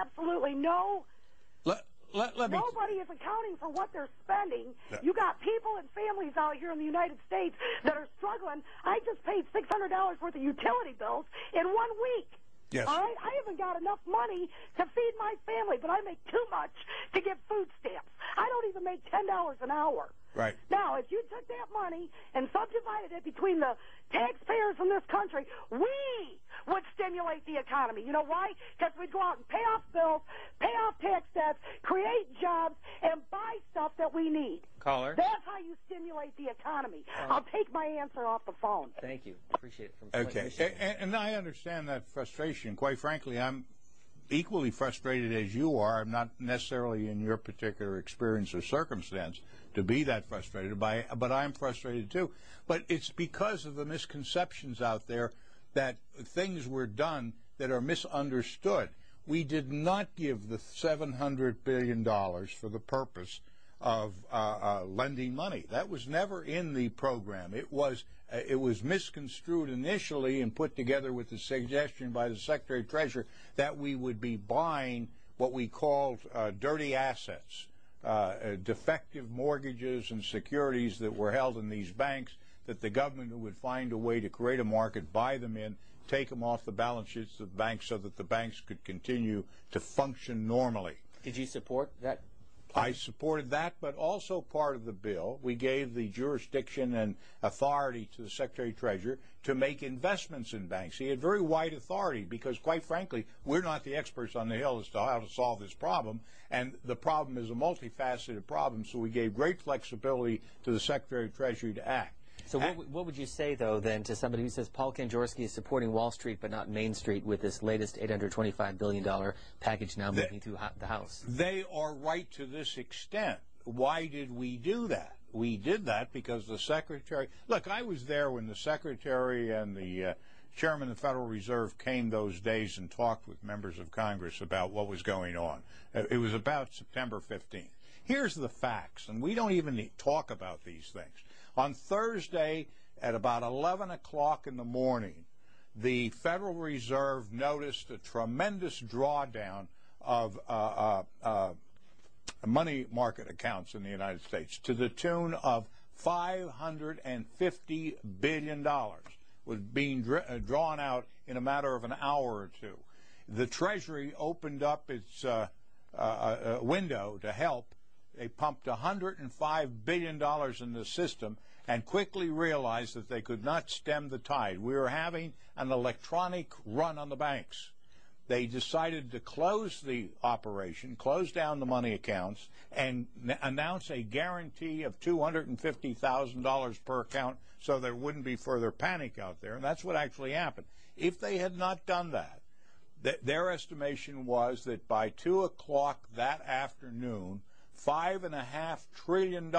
absolutely no. Let me. Nobody is accounting for what they're spending. Yeah. You got people and families out here in the United States that are struggling. I just paid $600 worth of utility bills in 1 week. Yes. All right? I haven't got enough money to feed my family, but I make too much to get food stamps. I don't even make $10 an hour. Right. Now, if you took that money and subdivided it between the taxpayers in this country, we would stimulate the economy. You know why? Because we'd go out and pay off bills, pay off tax debts, create jobs, and buy stuff that we need. Caller. That's how you stimulate the economy. I'll take my answer off the phone. Thank you. Appreciate it. From Okay. And I understand that frustration. Quite frankly, I'm equally frustrated as you are. I'm not necessarily in your particular experience or circumstance to be that frustrated by, but I'm frustrated too. But it's because of the misconceptions out there that things were done that are misunderstood. We did not give the $700 billion for the purpose of lending money. That was never in the program. It was misconstrued initially and put together with the suggestion by the Secretary of Treasury that we would be buying what we called dirty assets, defective mortgages and securities that were held in these banks, that the government would find a way to create a market, buy them in, take them off the balance sheets of the banks so that the banks could continue to function normally. Did you support that? I supported that, but also part of the bill, we gave the jurisdiction and authority to the Secretary of Treasury to make investments in banks. He had very wide authority because, quite frankly, we're not the experts on the Hill as to how to solve this problem, and the problem is a multifaceted problem, so we gave great flexibility to the Secretary of Treasury to act. So what would you say, though, then, to somebody who says Paul Kanjorski is supporting Wall Street but not Main Street with this latest $825 billion package now moving through the House? They are right to this extent. Why did we do that? We did that because the Secretary... Look, I was there when the Secretary and the Chairman of the Federal Reserve came those days and talked with members of Congress about what was going on. It was about September 15th. Here's the facts, and we don't even talk about these things. On Thursday at about 11 o'clock in the morning, the Federal Reserve noticed a tremendous drawdown of money market accounts in the United States to the tune of $550 billion was being drawn out in a matter of an hour or two. The Treasury opened up its window to help. They pumped $105 billion in the system and quickly realized that they could not stem the tide. We were having an electronic run on the banks. They decided to close the operation, close down the money accounts, and announce a guarantee of $250,000 per account so there wouldn't be further panic out there. And that's what actually happened. If they had not done that, their estimation was that by 2 o'clock that afternoon, $5.5 trillion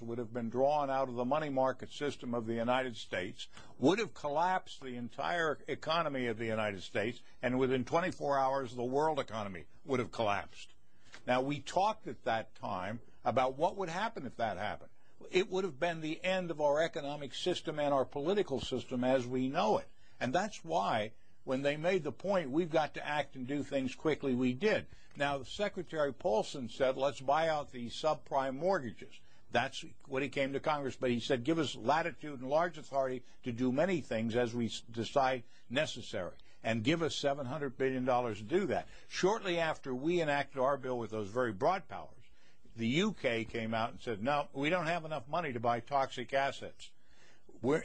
would have been drawn out of the money market system of the United States, would have collapsed the entire economy of the United States, and within 24 hours the world economy would have collapsed. Now, we talked at that time about what would happen if that happened. It would have been the end of our economic system and our political system as we know it. And that's why, when they made the point, we've got to act and do things quickly, we did. Now, Secretary Paulson said, let's buy out the subprime mortgages. That's what he came to Congress. But he said, give us latitude and large authority to do many things as we decide necessary, and give us $700 billion to do that. Shortly after we enacted our bill with those very broad powers, the UK came out and said, no, we don't have enough money to buy toxic assets.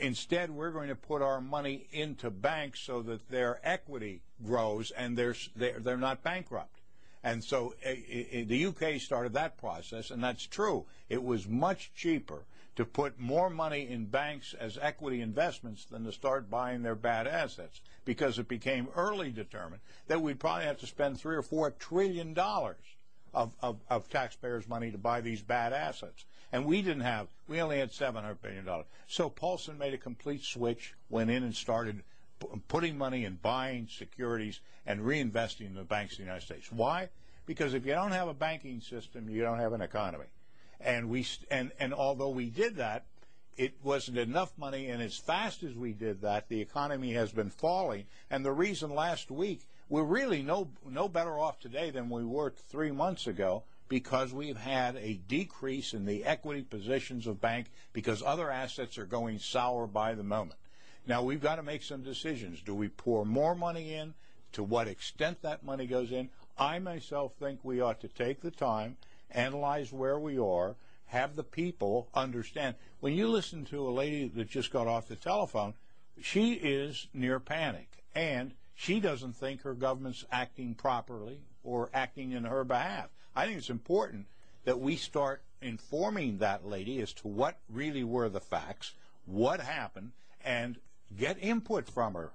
Instead, we're going to put our money into banks so that their equity grows and they're not bankrupt. And so the UK started that process, and that's true. It was much cheaper to put more money in banks as equity investments than to start buying their bad assets, because it became early determined that we'd probably have to spend $3 or $4 trillion of taxpayers' money to buy these bad assets. And we only had $700 billion. So Paulson made a complete switch, went in and started putting money in buying securities and reinvesting in the banks of the United States. Why? Because if you don't have a banking system, you don't have an economy. And although we did that, it wasn't enough money, and as fast as we did that, the economy has been falling. And the reason last week we're really no better off today than we were 3 months ago, because we've had a decrease in the equity positions of bank because other assets are going sour by the moment. Now, we've got to make some decisions. Do we pour more money in? To what extent that money goes in? I myself think we ought to take the time, analyze where we are, have the people understand. When you listen to a lady that just got off the telephone, she is near panic, and she doesn't think her government's acting properly or acting in her behalf. I think it's important that we start informing that lady as to what really were the facts, what happened, and get input from her.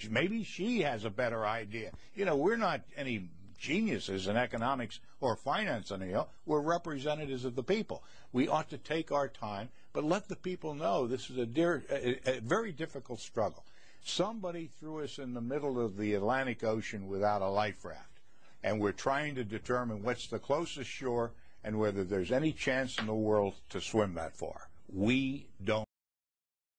Maybe she has a better idea. You know, we're not any geniuses in economics or finance anyhow. We're representatives of the people. We ought to take our time, but let the people know this is a very difficult struggle. Somebody threw us in the middle of the Atlantic Ocean without a life raft, and we're trying to determine what's the closest shore and whether there's any chance in the world to swim that far. We don't.